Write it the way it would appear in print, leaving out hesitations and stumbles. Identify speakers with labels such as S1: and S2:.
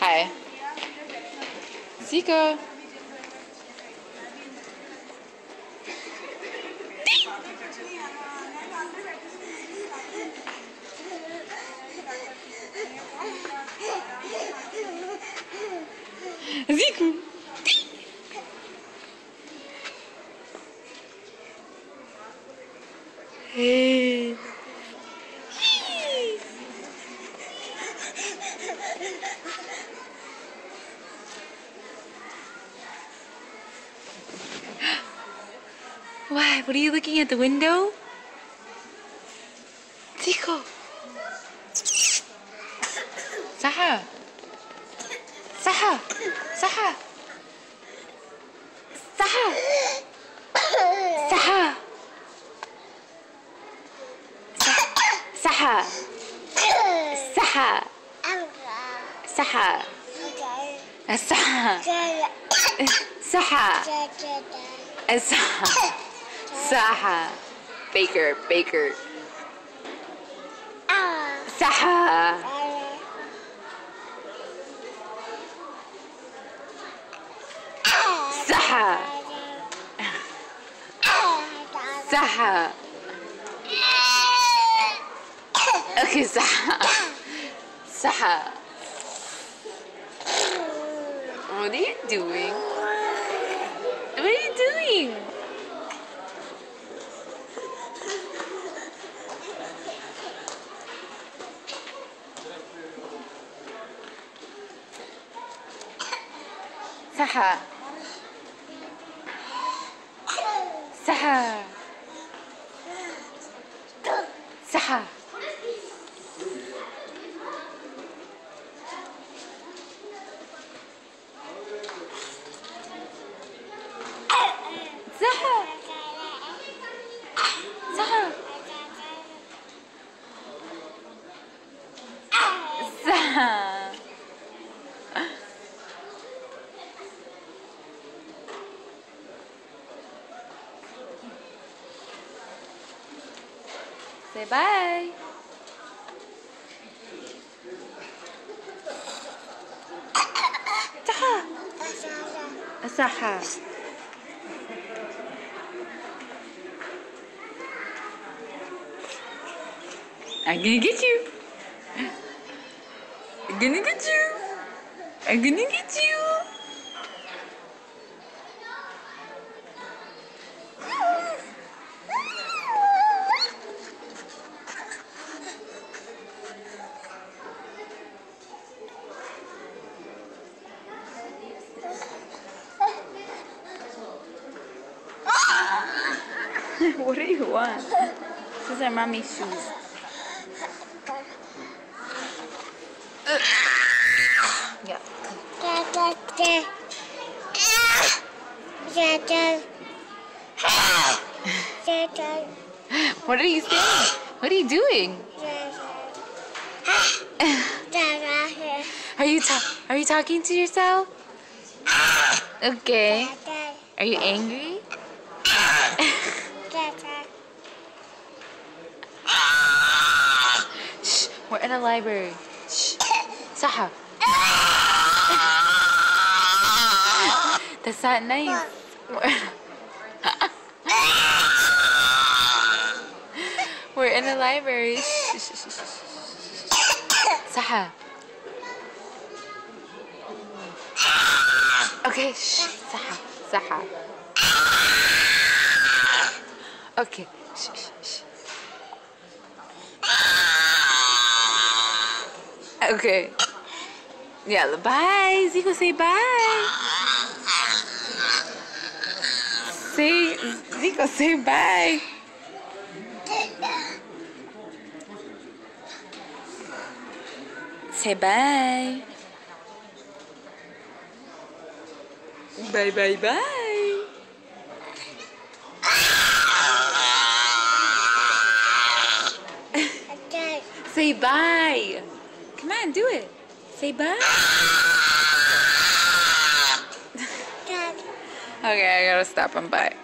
S1: Hi. Zika. Zico. Hey. Why? What are you looking at the window? Zico. Saha. Saha. Saha. Saha. Saha. Saha. Saha. Saha. Saha. Saha. Saha. Saha. Baker. Baker. Saha. Saha. Saha. Okay, Saha. Saha. What are you doing? What are you doing? Saha. Saha. Saha. Saha. Saha. Saha. Say bye. Saha. Saha. I'm gonna get you. I'm gonna get you. I'm gonna get you. What do you want? These are mommy's shoes. Yeah. What are you saying? What are you doing? Are you talking to yourself? Okay. Are you angry? Shh, we're in a library. Shh. Saha. That's not nice. We're in a library. Shh, shh, shh, shh. Saha. Okay, shh. Saha. Saha. Okay. Shh, shh, shh. Okay. Yeah, bye. Zico, say bye. Zico, say bye. Say bye. Bye, bye, bye. Say bye. Come on, do it. Say bye. Okay, I gotta stop and bye.